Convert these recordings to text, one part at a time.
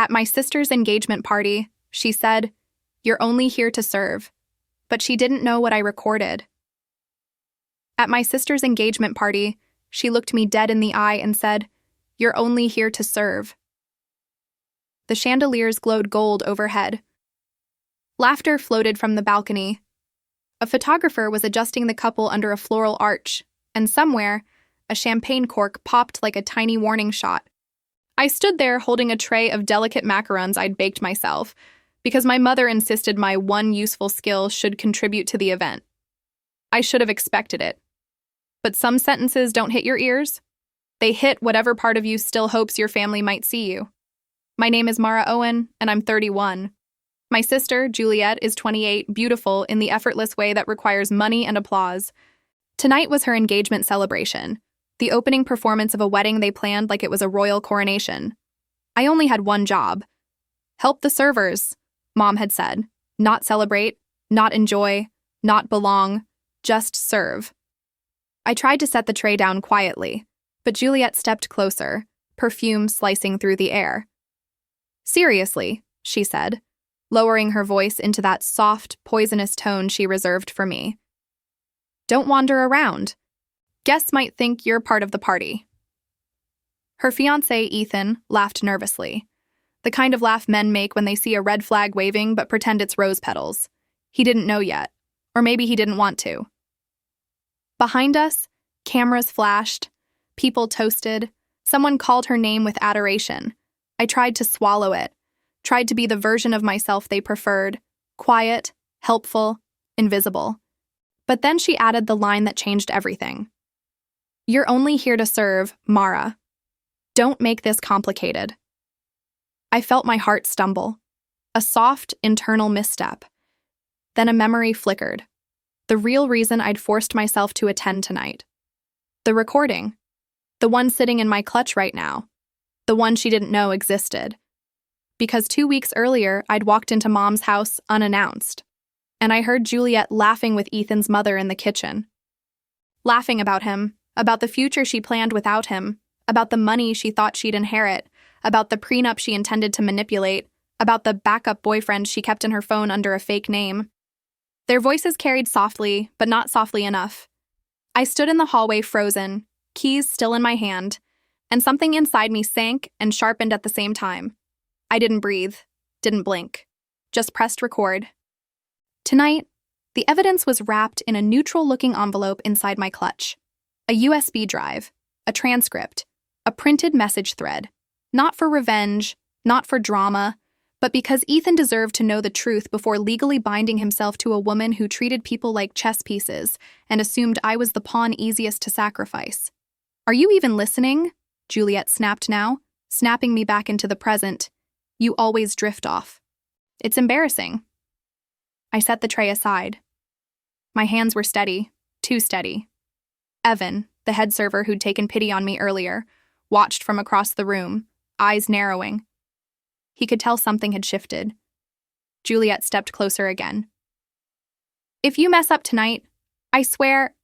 At my sister's engagement party, she said, "You're only here to serve." But she didn't know what I recorded. At my sister's engagement party, she looked me dead in the eye and said, "You're only here to serve." The chandeliers glowed gold overhead. Laughter floated from the balcony. A photographer was adjusting the couple under a floral arch, and somewhere, a champagne cork popped like a tiny warning shot. I stood there holding a tray of delicate macarons I'd baked myself, because my mother insisted my one useful skill should contribute to the event. I should have expected it. But some sentences don't hit your ears. They hit whatever part of you still hopes your family might see you. My name is Mara Owen, and I'm 31. My sister, Juliette, is 28, beautiful in the effortless way that requires money and applause. Tonight was her engagement celebration, the opening performance of a wedding they planned like it was a royal coronation. I only had one job. Help the servers, Mom had said. Not celebrate, not enjoy, not belong, just serve. I tried to set the tray down quietly, but Juliette stepped closer, perfume slicing through the air. "Seriously," she said, lowering her voice into that soft, poisonous tone she reserved for me. "Don't wander around. Guests might think you're part of the party." Her fiancé, Ethan, laughed nervously. The kind of laugh men make when they see a red flag waving but pretend it's rose petals. He didn't know yet, or maybe he didn't want to. Behind us, cameras flashed, people toasted, someone called her name with adoration. I tried to swallow it, tried to be the version of myself they preferred, quiet, helpful, invisible. But then she added the line that changed everything. "You're only here to serve, Mara. Don't make this complicated." I felt my heart stumble, a soft, internal misstep. Then a memory flickered. The real reason I'd forced myself to attend tonight. The recording. The one sitting in my clutch right now. The one she didn't know existed. Because 2 weeks earlier, I'd walked into Mom's house unannounced, and I heard Juliette laughing with Ethan's mother in the kitchen. Laughing about him, about the future she planned without him, about the money she thought she'd inherit, about the prenup she intended to manipulate, about the backup boyfriend she kept in her phone under a fake name. Their voices carried softly, but not softly enough. I stood in the hallway frozen, keys still in my hand, and something inside me sank and sharpened at the same time. I didn't breathe, didn't blink, just pressed record. Tonight, the evidence was wrapped in a neutral-looking envelope inside my clutch. A USB drive, a transcript, a printed message thread. Not for revenge, not for drama, but because Ethan deserved to know the truth before legally binding himself to a woman who treated people like chess pieces and assumed I was the pawn easiest to sacrifice. "Are you even listening?" Juliette snapped now, snapping me back into the present. "You always drift off. It's embarrassing." I set the tray aside. My hands were steady, too steady. Evan, the head server who'd taken pity on me earlier, watched from across the room, eyes narrowing. He could tell something had shifted. Juliette stepped closer again. "If you mess up tonight, I swear..."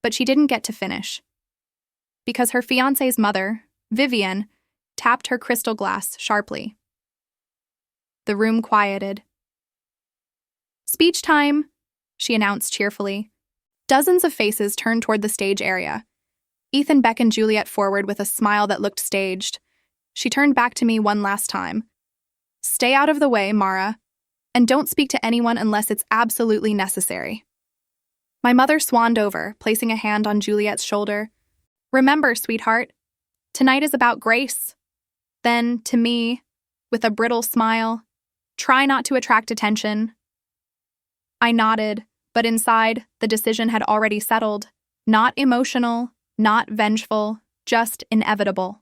But she didn't get to finish. Because her fiancé's mother, Vivienne, tapped her crystal glass sharply. The room quieted. "Speech time," she announced cheerfully. Dozens of faces turned toward the stage area. Ethan beckoned Juliette forward with a smile that looked staged. She turned back to me one last time. "Stay out of the way, Mara, and don't speak to anyone unless it's absolutely necessary." My mother swanned over, placing a hand on Juliette's shoulder. "Remember, sweetheart, tonight is about grace." Then, to me, with a brittle smile, "Try not to attract attention." I nodded, but inside, the decision had already settled. Not emotional, not vengeful, just inevitable.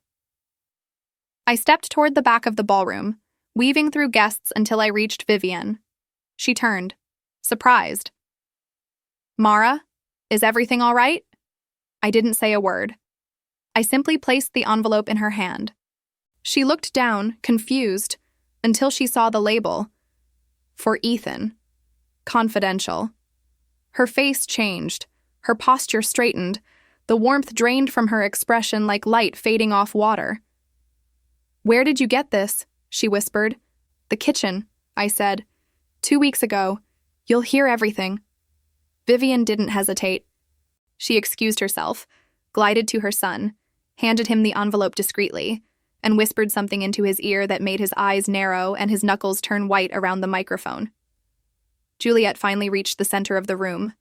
I stepped toward the back of the ballroom, weaving through guests until I reached Vivienne. She turned, surprised. "Mara, is everything all right?" I didn't say a word. I simply placed the envelope in her hand. She looked down, confused, until she saw the label. For Ethan. Confidential. Her face changed, her posture straightened, the warmth drained from her expression like light fading off water. "Where did you get this?" she whispered. "The kitchen," I said. "2 weeks ago. You'll hear everything." Vivian didn't hesitate. She excused herself, glided to her son, handed him the envelope discreetly, and whispered something into his ear that made his eyes narrow and his knuckles turn white around the microphone. Juliette finally reached the center of the room.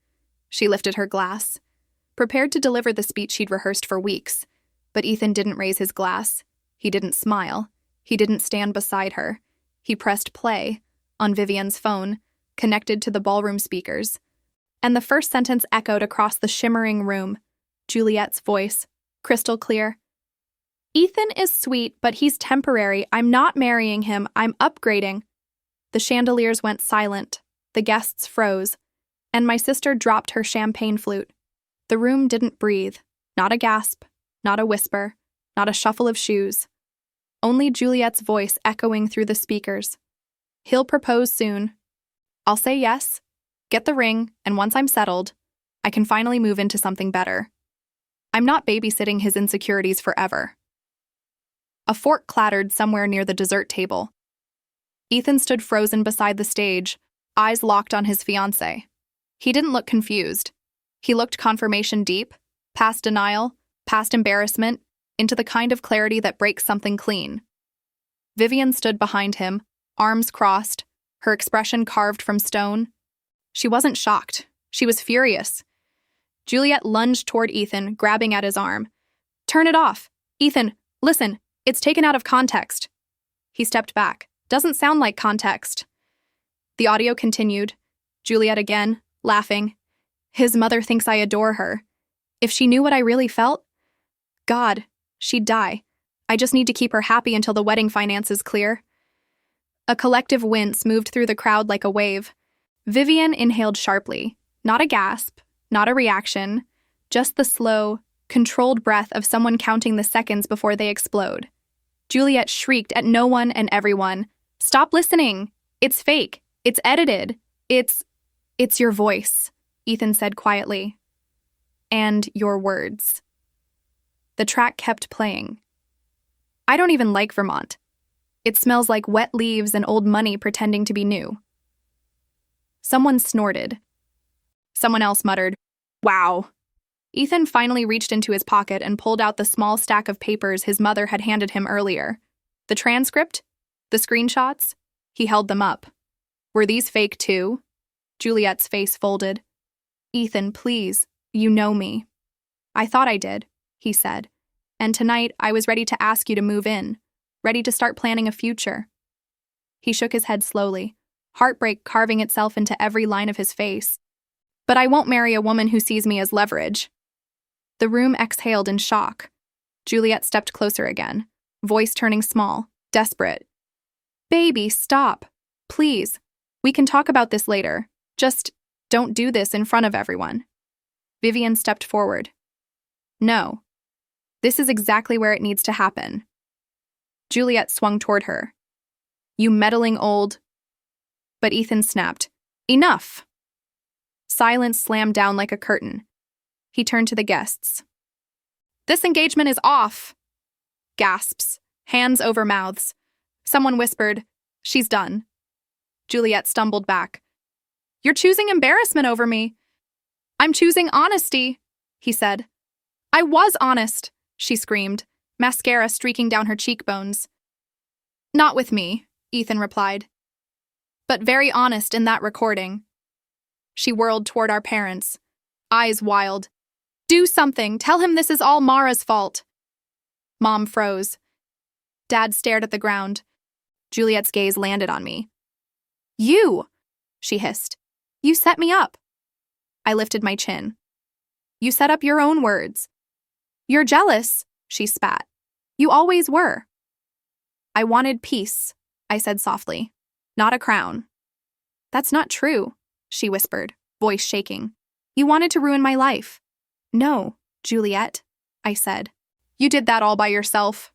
She lifted her glass, prepared to deliver the speech she'd rehearsed for weeks, but Ethan didn't raise his glass. He didn't smile. He didn't stand beside her. He pressed play on Vivian's phone, connected to the ballroom speakers, and the first sentence echoed across the shimmering room. Juliette's voice, crystal clear. "Ethan is sweet, but he's temporary. I'm not marrying him. I'm upgrading." The chandeliers went silent. The guests froze, and my sister dropped her champagne flute. The room didn't breathe. Not a gasp, not a whisper, not a shuffle of shoes. Only Juliette's voice echoing through the speakers. "He'll propose soon. I'll say yes, get the ring, and once I'm settled, I can finally move into something better. I'm not babysitting his insecurities forever." A fork clattered somewhere near the dessert table. Ethan stood frozen beside the stage, eyes locked on his fiancée. He didn't look confused. He looked confirmation deep, past denial, past embarrassment, into the kind of clarity that breaks something clean. Vivian stood behind him, arms crossed, her expression carved from stone. She wasn't shocked. She was furious. Juliette lunged toward Ethan, grabbing at his arm. "Turn it off. Ethan, listen, it's taken out of context." He stepped back. "Doesn't sound like context." The audio continued. Juliette again, laughing. "His mother thinks I adore her. If she knew what I really felt, God, she'd die. I just need to keep her happy until the wedding finances clear." A collective wince moved through the crowd like a wave. Vivian inhaled sharply. Not a gasp, not a reaction, just the slow, controlled breath of someone counting the seconds before they explode. Juliette shrieked at no one and everyone. "Stop listening! It's fake! It's edited! It's your voice," Ethan said quietly. "And your words." The track kept playing. "I don't even like Vermont. It smells like wet leaves and old money pretending to be new." Someone snorted. Someone else muttered, "Wow." Ethan finally reached into his pocket and pulled out the small stack of papers his mother had handed him earlier. The transcript? The screenshots? He held them up. "Were these fake too?" Juliette's face folded. "Ethan, please, you know me." "I thought I did," he said. "And tonight I was ready to ask you to move in, ready to start planning a future." He shook his head slowly, heartbreak carving itself into every line of his face. "But I won't marry a woman who sees me as leverage." The room exhaled in shock. Juliette stepped closer again, voice turning small, desperate. "Baby, stop. Please. We can talk about this later. Just don't do this in front of everyone." Vivian stepped forward. "No. This is exactly where it needs to happen." Juliette swung toward her. "You meddling old..." But Ethan snapped. "Enough!" Silence slammed down like a curtain. He turned to the guests. "This engagement is off!" Gasps, hands over mouths. Someone whispered, "She's done." Juliette stumbled back. "You're choosing embarrassment over me." "I'm choosing honesty," he said. "I was honest," she screamed, mascara streaking down her cheekbones. "Not with me," Ethan replied. "But very honest in that recording." She whirled toward our parents, eyes wild. "Do something! Tell him this is all Mara's fault!" Mom froze. Dad stared at the ground. Juliette's gaze landed on me. "You!" she hissed. "You set me up." I lifted my chin. "You set up your own words." "You're jealous," she spat. "You always were." "I wanted peace," I said softly, "not a crown." "That's not true," she whispered, voice shaking. "You wanted to ruin my life." "No, Juliette," I said. "You did that all by yourself."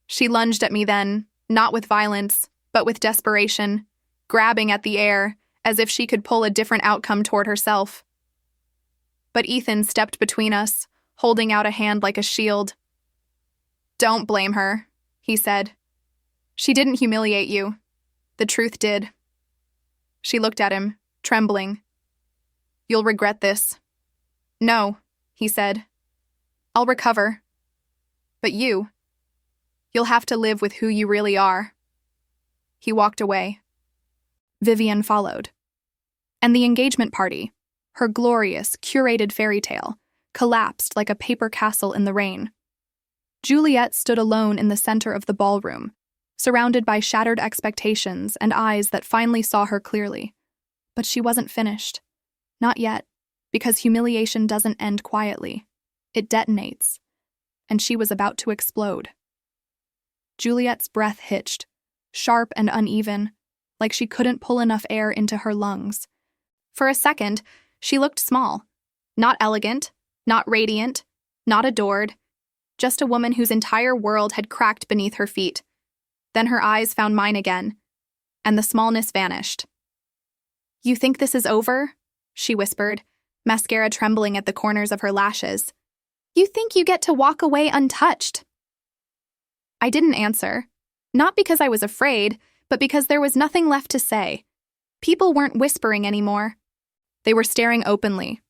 She lunged at me then, not with violence, but with desperation, grabbing at the air, as if she could pull a different outcome toward herself. But Ethan stepped between us, holding out a hand like a shield. "Don't blame her," he said. She didn't humiliate you. The truth did. She looked at him, trembling. You'll regret this. No, he said. I'll recover. But you'll have to live with who you really are. He walked away. Vivian followed. And the engagement party, her glorious, curated fairy tale, collapsed like a paper castle in the rain. Juliette stood alone in the center of the ballroom, surrounded by shattered expectations and eyes that finally saw her clearly. But she wasn't finished. Not yet, because humiliation doesn't end quietly. It detonates. And she was about to explode. Juliette's breath hitched, sharp and uneven, like she couldn't pull enough air into her lungs. For a second, she looked small. Not elegant, not radiant, not adored. Just a woman whose entire world had cracked beneath her feet. Then her eyes found mine again, and the smallness vanished. You think this is over? She whispered, mascara trembling at the corners of her lashes. You think you get to walk away untouched? I didn't answer, not because I was afraid, but because there was nothing left to say. People weren't whispering anymore. They were staring openly.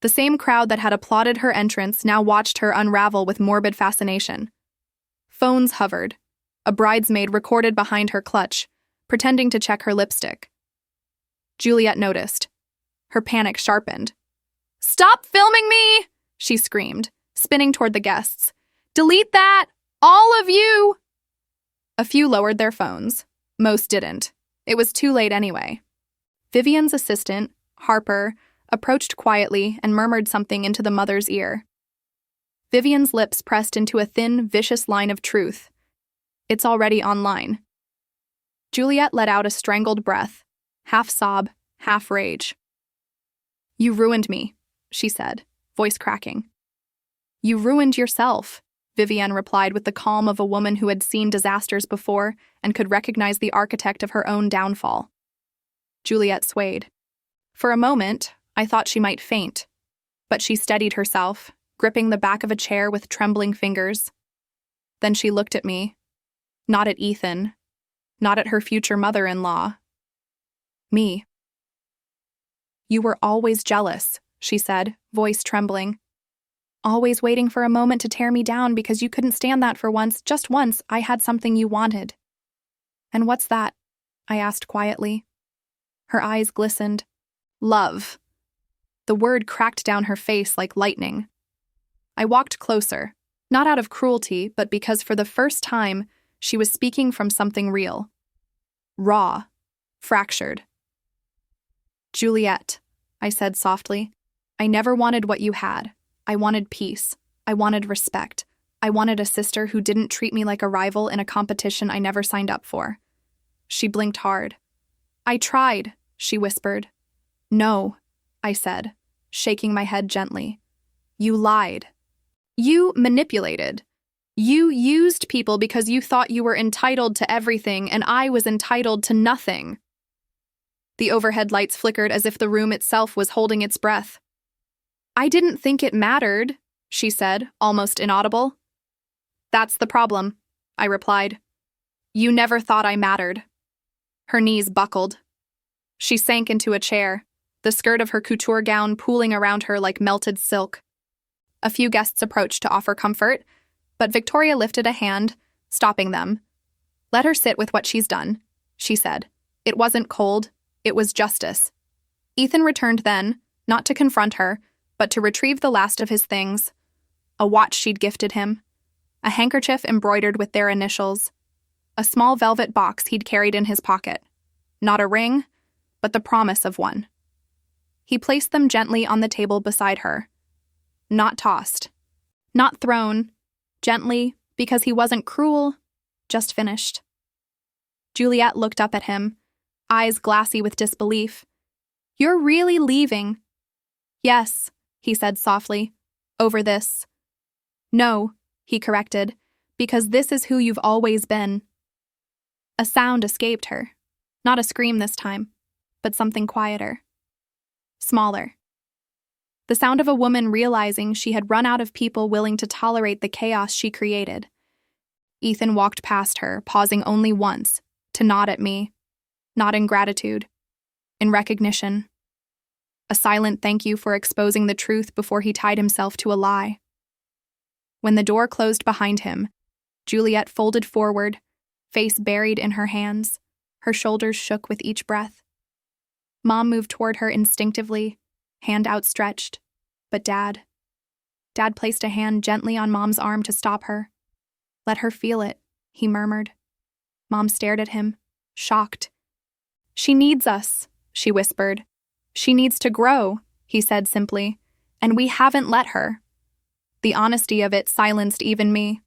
The same crowd that had applauded her entrance now watched her unravel with morbid fascination. Phones hovered. A bridesmaid recorded behind her clutch, pretending to check her lipstick. Juliette noticed. Her panic sharpened. Stop filming me! She screamed, spinning toward the guests. Delete that! All of you! A few lowered their phones. Most didn't. It was too late anyway. Vivian's assistant, Harper, approached quietly and murmured something into the mother's ear. Vivian's lips pressed into a thin, vicious line of truth. It's already online. Juliette let out a strangled breath, half sob, half rage. You ruined me, she said, voice cracking. You ruined yourself, Vivian replied with the calm of a woman who had seen disasters before and could recognize the architect of her own downfall. Juliette swayed. For a moment, I thought she might faint, but she steadied herself, gripping the back of a chair with trembling fingers. Then she looked at me. Not at Ethan. Not at her future mother-in-law. Me. You were always jealous, she said, voice trembling. Always waiting for a moment to tear me down because you couldn't stand that for once, just once, I had something you wanted. And what's that? I asked quietly. Her eyes glistened. Love. The word cracked down her face like lightning. I walked closer, not out of cruelty, but because for the first time, she was speaking from something real. Raw. Fractured. Juliette, I said softly, I never wanted what you had. I wanted peace. I wanted respect. I wanted a sister who didn't treat me like a rival in a competition I never signed up for. She blinked hard. I tried, she whispered. No, I said, shaking my head gently. You lied. You manipulated. You used people because you thought you were entitled to everything and I was entitled to nothing. The overhead lights flickered as if the room itself was holding its breath. I didn't think it mattered, she said, almost inaudible. That's the problem, I replied. You never thought I mattered. Her knees buckled. She sank into a chair, the skirt of her couture gown pooling around her like melted silk. A few guests approached to offer comfort, but Victoria lifted a hand, stopping them. Let her sit with what she's done, she said. It wasn't cold, it was justice. Ethan returned then, not to confront her, but to retrieve the last of his things. A watch she'd gifted him, a handkerchief embroidered with their initials, a small velvet box he'd carried in his pocket. Not a ring, but the promise of one. He placed them gently on the table beside her. Not tossed. Not thrown. Gently, because he wasn't cruel, just finished. Juliette looked up at him, eyes glassy with disbelief. You're really leaving? Yes, he said softly. Over this. No, he corrected, because this is who you've always been. A sound escaped her. Not a scream this time, but something quieter. Smaller. The sound of a woman realizing she had run out of people willing to tolerate the chaos she created. Ethan walked past her, pausing only once, to nod at me, not in gratitude, in recognition. A silent thank you for exposing the truth before he tied himself to a lie. When the door closed behind him, Juliette folded forward, face buried in her hands. Her shoulders shook with each breath. Mom moved toward her instinctively, hand outstretched. But Dad placed a hand gently on Mom's arm to stop her. "Let her feel it," he murmured. Mom stared at him, shocked. "She needs us," she whispered. "She needs to grow," he said simply, "and we haven't let her." The honesty of it silenced even me.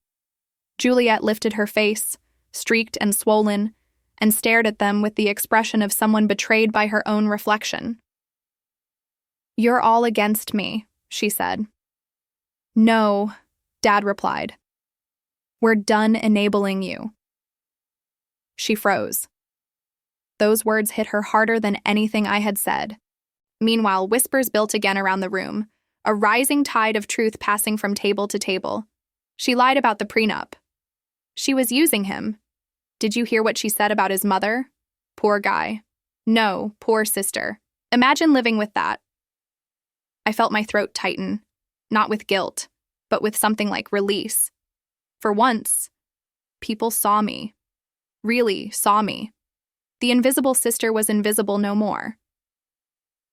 Juliette lifted her face, streaked and swollen, and stared at them with the expression of someone betrayed by her own reflection. "You're all against me," she said. "No," Dad replied. "We're done enabling you." She froze. Those words hit her harder than anything I had said. Meanwhile, whispers built again around the room, a rising tide of truth passing from table to table. She lied about the prenup. She was using him. Did you hear what she said about his mother? Poor guy. No, poor sister. Imagine living with that. I felt my throat tighten, not with guilt, but with something like release. For once, people saw me. Really saw me. The invisible sister was invisible no more.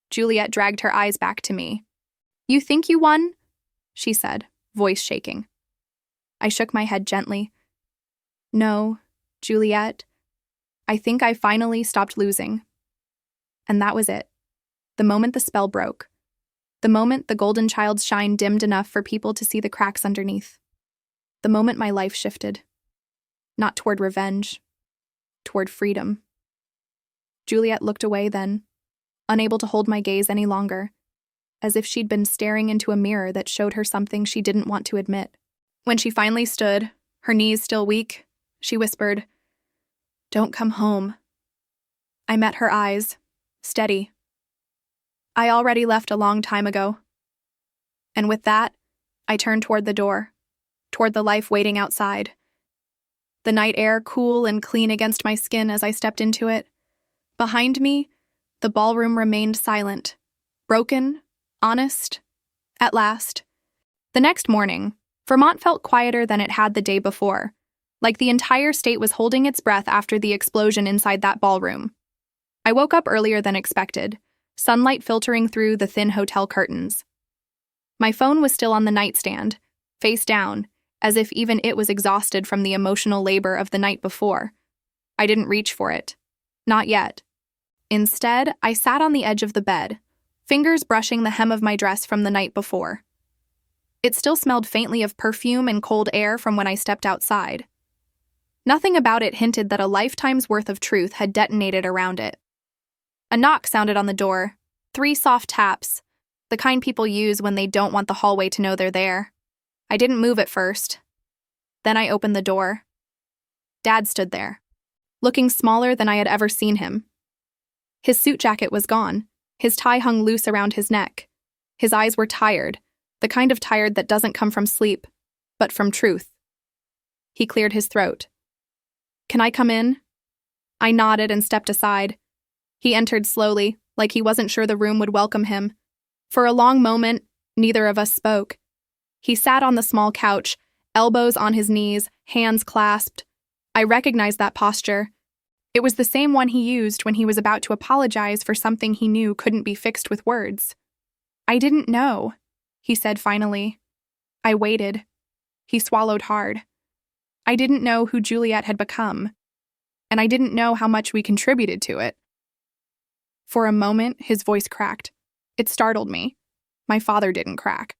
Juliette dragged her eyes back to me. "You think you won?" she said, voice shaking. I shook my head gently. "No, Juliette, I think I finally stopped losing." And that was it. The moment the spell broke. The moment the golden child's shine dimmed enough for people to see the cracks underneath. The moment my life shifted. Not toward revenge, toward freedom. Juliette looked away then, unable to hold my gaze any longer, as if she'd been staring into a mirror that showed her something she didn't want to admit. When she finally stood, her knees still weak, she whispered, "Don't come home." I met her eyes, steady. "I already left a long time ago." And with that, I turned toward the door, toward the life waiting outside. The night air cool and clean against my skin as I stepped into it. Behind me, the ballroom remained silent, broken, honest, at last. The next morning, Vermont felt quieter than it had the day before, like the entire state was holding its breath after the explosion inside that ballroom. I woke up earlier than expected, sunlight filtering through the thin hotel curtains. My phone was still on the nightstand, face down, as if even it was exhausted from the emotional labor of the night before. I didn't reach for it. Not yet. Instead, I sat on the edge of the bed, fingers brushing the hem of my dress from the night before. It still smelled faintly of perfume and cold air from when I stepped outside. Nothing about it hinted that a lifetime's worth of truth had detonated around it. A knock sounded on the door, 3 soft taps, the kind people use when they don't want the hallway to know they're there. I didn't move at first. Then I opened the door. Dad stood there, looking smaller than I had ever seen him. His suit jacket was gone, his tie hung loose around his neck. His eyes were tired, the kind of tired that doesn't come from sleep, but from truth. He cleared his throat. "Can I come in?" I nodded and stepped aside. He entered slowly, like he wasn't sure the room would welcome him. For a long moment, neither of us spoke. He sat on the small couch, elbows on his knees, hands clasped. I recognized that posture. It was the same one he used when he was about to apologize for something he knew couldn't be fixed with words. "I didn't know," he said finally. I waited. He swallowed hard. I didn't know who Juliette had become, and I didn't know how much we contributed to it. For a moment, his voice cracked. It startled me. My father didn't crack.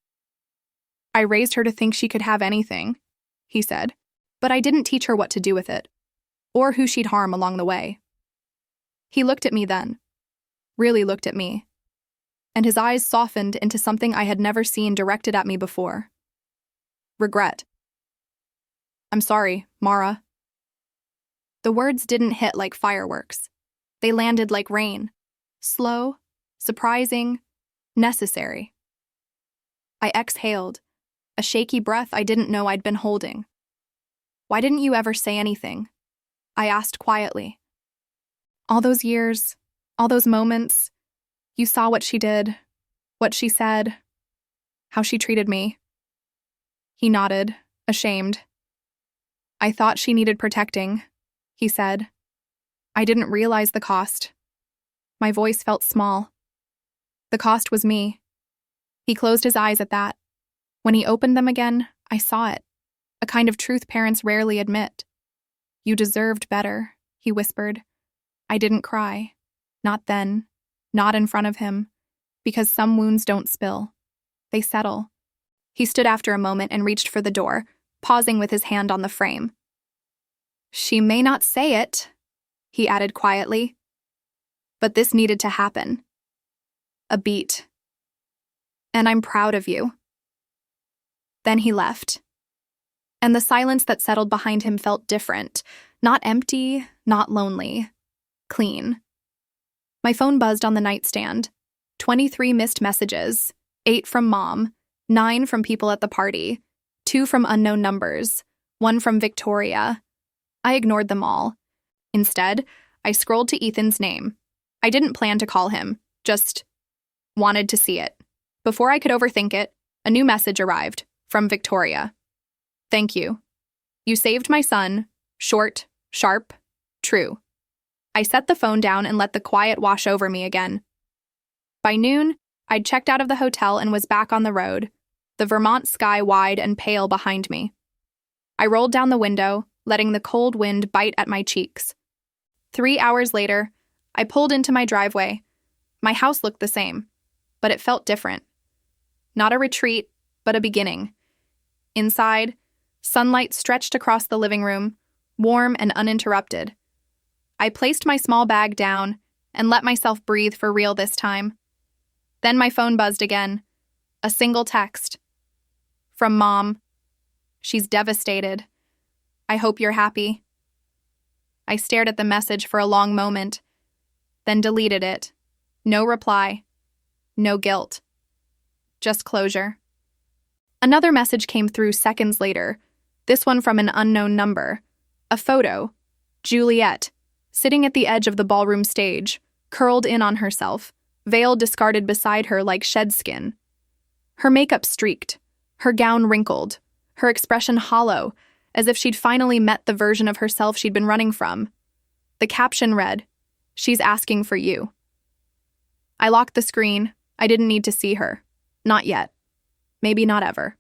"I raised her to think she could have anything," he said, "but I didn't teach her what to do with it, or who she'd harm along the way." He looked at me then, really looked at me, and his eyes softened into something I had never seen directed at me before. Regret. "I'm sorry, Mara." The words didn't hit like fireworks. They landed like rain. Slow, surprising, necessary. I exhaled, a shaky breath I didn't know I'd been holding. Why didn't you ever say anything? I asked quietly. All those years, all those moments, you saw what she did, what she said, how she treated me. He nodded, ashamed. I thought she needed protecting, he said. I didn't realize the cost. My voice felt small. The cost was me. He closed his eyes at that. When he opened them again, I saw it, a kind of truth parents rarely admit. You deserved better, he whispered. I didn't cry. Not then. Not in front of him. Because some wounds don't spill. They settle. He stood after a moment and reached for the door, pausing with his hand on the frame. She may not say it, he added quietly. But this needed to happen. A beat. And I'm proud of you. Then he left. And the silence that settled behind him felt different. Not empty, not lonely. Clean. My phone buzzed on the nightstand. 23 missed messages. 8 from Mom. 9 from people at the party. 2 from unknown numbers. 1 from Victoria. I ignored them all. Instead, I scrolled to Ethan's name. I didn't plan to call him, just wanted to see it. Before I could overthink it, a new message arrived, from Victoria. Thank you. You saved my son. Short, sharp, true. I set the phone down and let the quiet wash over me again. By noon, I'd checked out of the hotel and was back on the road, the Vermont sky wide and pale behind me. I rolled down the window, letting the cold wind bite at my cheeks. 3 hours later, I pulled into my driveway. My house looked the same, but it felt different. Not a retreat, but a beginning. Inside, sunlight stretched across the living room, warm and uninterrupted. I placed my small bag down and let myself breathe for real this time. Then my phone buzzed again. A single text. From Mom. She's devastated. I hope you're happy. I stared at the message for a long moment, then deleted it. No reply. No guilt. Just closure. Another message came through seconds later, this one from an unknown number. A photo. Juliette, sitting at the edge of the ballroom stage, curled in on herself, veil discarded beside her like shed skin. Her makeup streaked, her gown wrinkled, her expression hollow, as if she'd finally met the version of herself she'd been running from. The caption read, "She's asking for you." I locked the screen. I didn't need to see her. Not yet. Maybe not ever.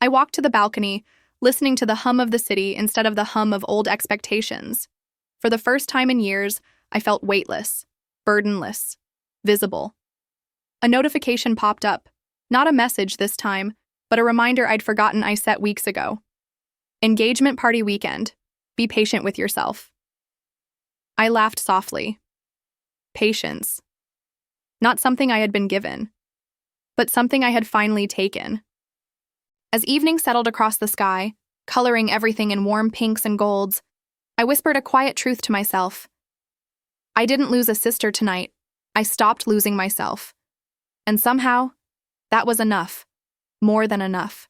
I walked to the balcony, listening to the hum of the city instead of the hum of old expectations. For the first time in years, I felt weightless, burdenless, visible. A notification popped up. Not a message this time, but a reminder I'd forgotten I set weeks ago. Engagement party weekend. Be patient with yourself. I laughed softly. Patience. Not something I had been given, but something I had finally taken. As evening settled across the sky, coloring everything in warm pinks and golds, I whispered a quiet truth to myself. I didn't lose a sister tonight. I stopped losing myself. And somehow, that was enough. More than enough.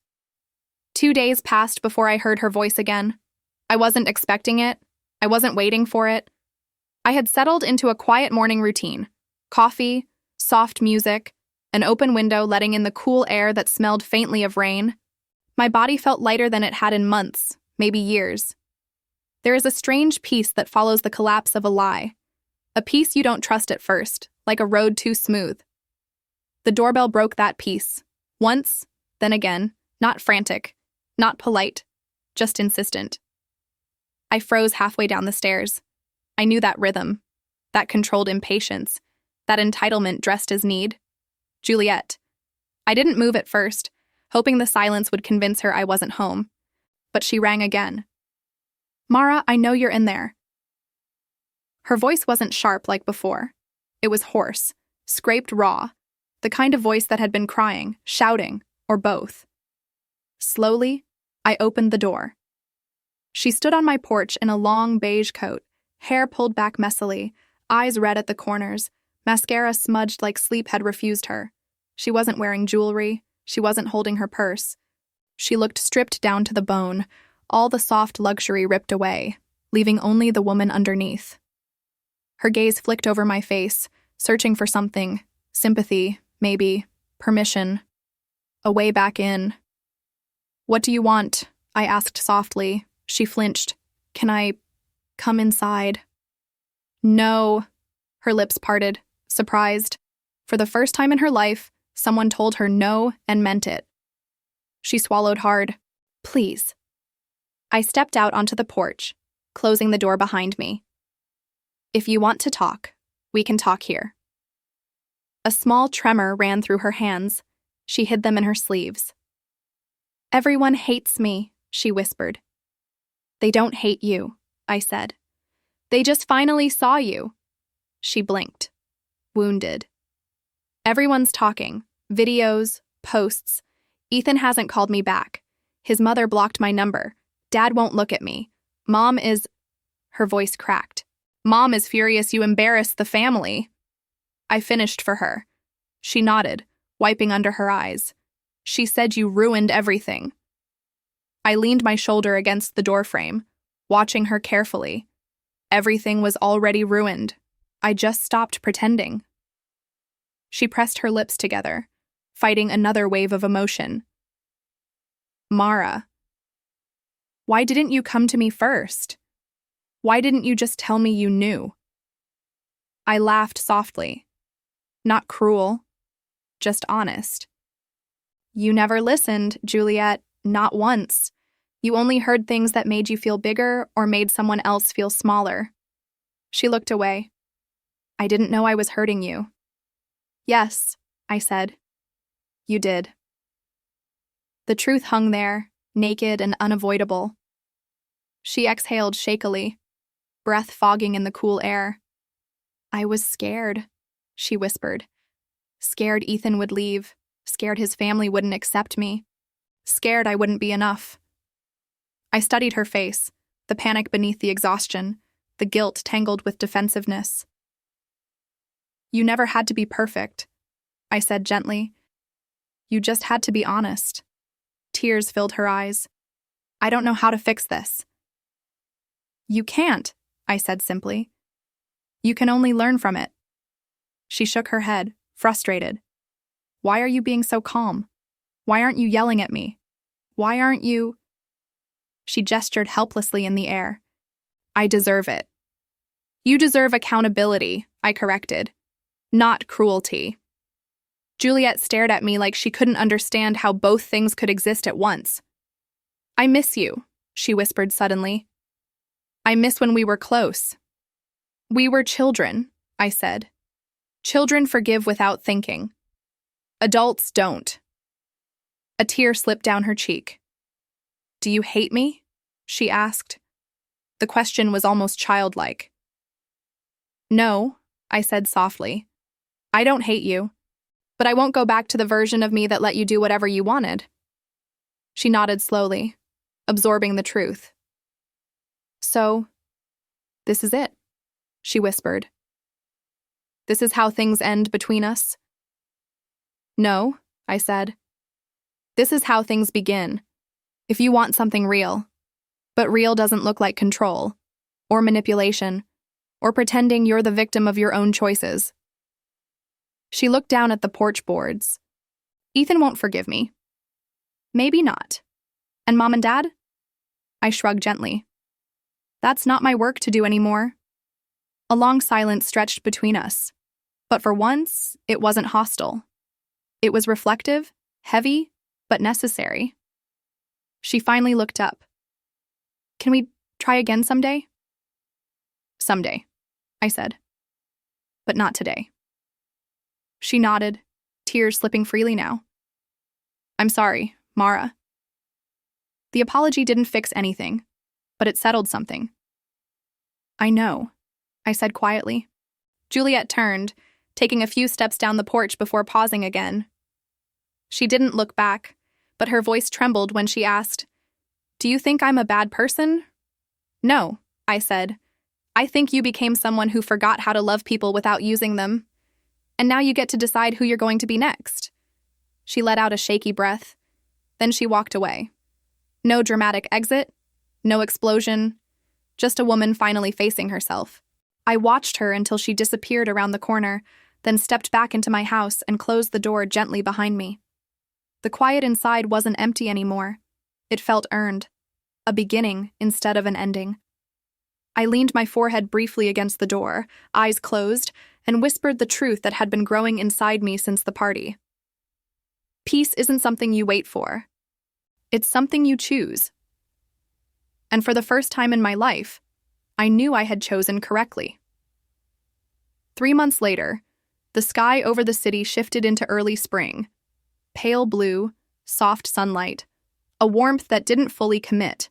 2 days passed before I heard her voice again. I wasn't expecting it. I wasn't waiting for it. I had settled into a quiet morning routine. Coffee, soft music, an open window letting in the cool air that smelled faintly of rain. My body felt lighter than it had in months, maybe years. There is a strange peace that follows the collapse of a lie. A peace you don't trust at first, like a road too smooth. The doorbell broke that peace. Once, then again, not frantic, not polite, just insistent. I froze halfway down the stairs. I knew that rhythm, that controlled impatience, that entitlement dressed as need. Juliette. I didn't move at first, hoping the silence would convince her I wasn't home. But she rang again. Mara, I know you're in there. Her voice wasn't sharp like before. It was hoarse, scraped raw, the kind of voice that had been crying, shouting, or both. Slowly, I opened the door. She stood on my porch in a long beige coat, hair pulled back messily, eyes red at the corners, mascara smudged like sleep had refused her. She wasn't wearing jewelry. She wasn't holding her purse. She looked stripped down to the bone, all the soft luxury ripped away, leaving only the woman underneath. Her gaze flicked over my face, searching for something, sympathy, maybe, permission, a way back in. "What do you want?" I asked softly. She flinched. "Can I come inside?" "No." Her lips parted, surprised. For the first time in her life, someone told her no and meant it. She swallowed hard. "Please." I stepped out onto the porch, closing the door behind me. "If you want to talk, we can talk here." A small tremor ran through her hands. She hid them in her sleeves. "Everyone hates me," she whispered. "They don't hate you," I said. "They just finally saw you." She blinked, wounded. "Everyone's talking. Videos, posts. Ethan hasn't called me back. His mother blocked my number. Dad won't look at me. Mom is—" Her voice cracked. "Mom is furious you embarrassed the family." I finished for her. She nodded, wiping under her eyes. "She said you ruined everything." I leaned my shoulder against the doorframe, watching her carefully. Everything was already ruined. I just stopped pretending. She pressed her lips together, fighting another wave of emotion. "Mara, why didn't you come to me first? Why didn't you just tell me you knew?" I laughed softly. Not cruel, just honest. "You never listened, Juliette, not once. You only heard things that made you feel bigger or made someone else feel smaller." She looked away. "I didn't know I was hurting you." "Yes," I said. "You did." The truth hung there, naked and unavoidable. She exhaled shakily, breath fogging in the cool air. "I was scared," she whispered. "Scared Ethan would leave, scared his family wouldn't accept me, scared I wouldn't be enough." I studied her face, the panic beneath the exhaustion, the guilt tangled with defensiveness. "You never had to be perfect," I said gently. "You just had to be honest." Tears filled her eyes. "I don't know how to fix this." "You can't," I said simply. "You can only learn from it." She shook her head, frustrated. "Why are you being so calm? Why aren't you yelling at me? Why aren't you—" She gestured helplessly in the air. "I deserve it." "You deserve accountability," I corrected. "Not cruelty." Juliette stared at me like she couldn't understand how both things could exist at once. "I miss you," she whispered suddenly. "I miss when we were close." "We were children," I said. "Children forgive without thinking. Adults don't." A tear slipped down her cheek. "Do you hate me?" she asked. The question was almost childlike. "No," I said softly. "I don't hate you, but I won't go back to the version of me that let you do whatever you wanted." She nodded slowly, absorbing the truth. "So, this is it," she whispered. "This is how things end between us?" "No," I said. "This is how things begin, if you want something real. But real doesn't look like control, or manipulation, or pretending you're the victim of your own choices." She looked down at the porch boards. "Ethan won't forgive me." "Maybe not. And Mom and Dad?" I shrugged gently. "That's not my work to do anymore." A long silence stretched between us, but for once, it wasn't hostile. It was reflective, heavy, but necessary. She finally looked up. "Can we try again someday?" "Someday," I said. "But not today." She nodded, tears slipping freely now. "I'm sorry, Mara." The apology didn't fix anything, but it settled something. "I know," I said quietly. Juliette turned, taking a few steps down the porch before pausing again. She didn't look back, but her voice trembled when she asked, "Do you think I'm a bad person?" "No," I said. "I think you became someone who forgot how to love people without using them. And now you get to decide who you're going to be next." She let out a shaky breath. Then she walked away. No dramatic exit, No explosion, just a woman finally facing herself. I watched her until she disappeared around the corner, then stepped back into my house and closed the door gently behind me. The quiet inside wasn't empty anymore. It felt earned. A beginning instead of an ending. I leaned my forehead briefly against the door, eyes closed, and whispered the truth that had been growing inside me since the party. Peace isn't something you wait for. It's something you choose. And for the first time in my life, I knew I had chosen correctly. 3 months later, the sky over the city shifted into early spring. Pale blue, soft sunlight, a warmth that didn't fully commit.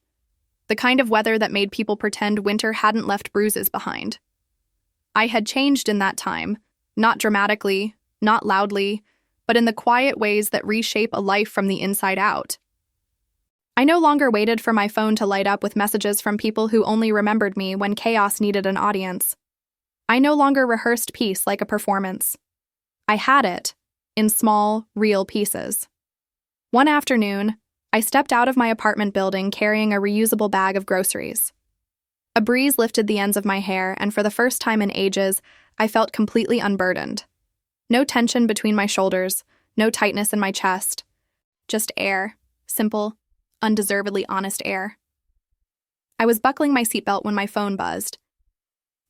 The kind of weather that made people pretend winter hadn't left bruises behind. I had changed in that time, not dramatically, not loudly, but in the quiet ways that reshape a life from the inside out. I no longer waited for my phone to light up with messages from people who only remembered me when chaos needed an audience. I no longer rehearsed peace like a performance. I had it, in small, real pieces. One afternoon, I stepped out of my apartment building carrying a reusable bag of groceries. A breeze lifted the ends of my hair, and for the first time in ages, I felt completely unburdened. No tension between my shoulders, no tightness in my chest. Just air, simple, undeservedly honest air. I was buckling my seatbelt when my phone buzzed.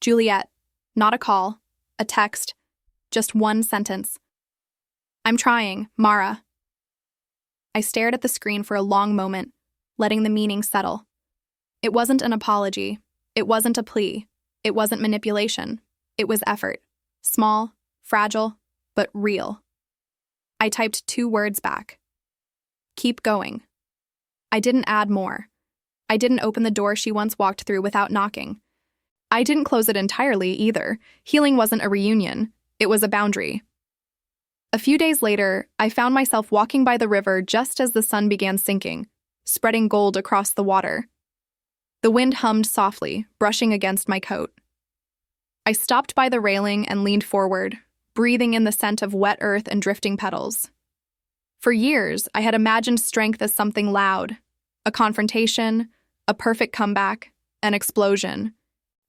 Juliette, not a call, a text, just one sentence. I'm trying, Mara. I stared at the screen for a long moment, letting the meaning settle. It wasn't an apology. It wasn't a plea. It wasn't manipulation. It was effort. Small, fragile, but real. I typed 2 words back. Keep going. I didn't add more. I didn't open the door she once walked through without knocking. I didn't close it entirely either. Healing wasn't a reunion. It was a boundary. A few days later, I found myself walking by the river just as the sun began sinking, spreading gold across the water. The wind hummed softly, brushing against my coat. I stopped by the railing and leaned forward, breathing in the scent of wet earth and drifting petals. For years, I had imagined strength as something loud, a confrontation, a perfect comeback, an explosion.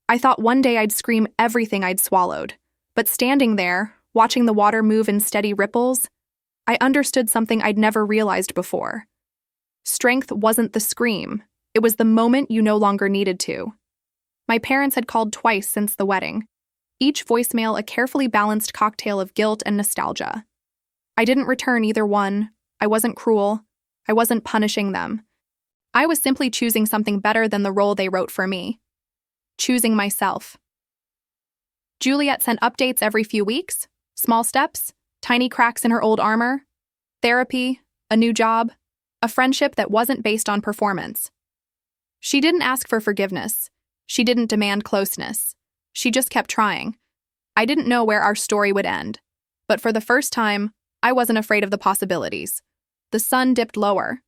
I thought one day I'd scream everything I'd swallowed, but standing there, watching the water move in steady ripples, I understood something I'd never realized before. Strength wasn't the scream. It was the moment you no longer needed to. My parents had called twice since the wedding, each voicemail a carefully balanced cocktail of guilt and nostalgia. I didn't return either one. I wasn't cruel. I wasn't punishing them. I was simply choosing something better than the role they wrote for me. Choosing myself. Juliette sent updates every few weeks, small steps, tiny cracks in her old armor, therapy, a new job, a friendship that wasn't based on performance. She didn't ask for forgiveness. She didn't demand closeness. She just kept trying. I didn't know where our story would end, but for the first time, I wasn't afraid of the possibilities. The sun dipped lower.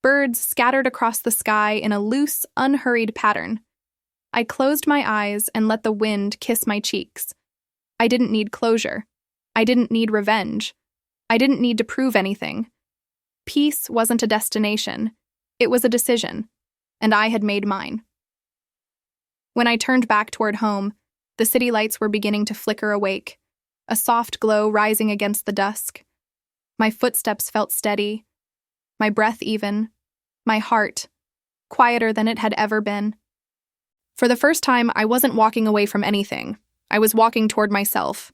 Birds scattered across the sky in a loose, unhurried pattern. I closed my eyes and let the wind kiss my cheeks. I didn't need closure. I didn't need revenge. I didn't need to prove anything. Peace wasn't a destination. It was a decision, and I had made mine. When I turned back toward home, the city lights were beginning to flicker awake, a soft glow rising against the dusk. My footsteps felt steady, my breath even, my heart quieter than it had ever been. For the first time, I wasn't walking away from anything. I was walking toward myself.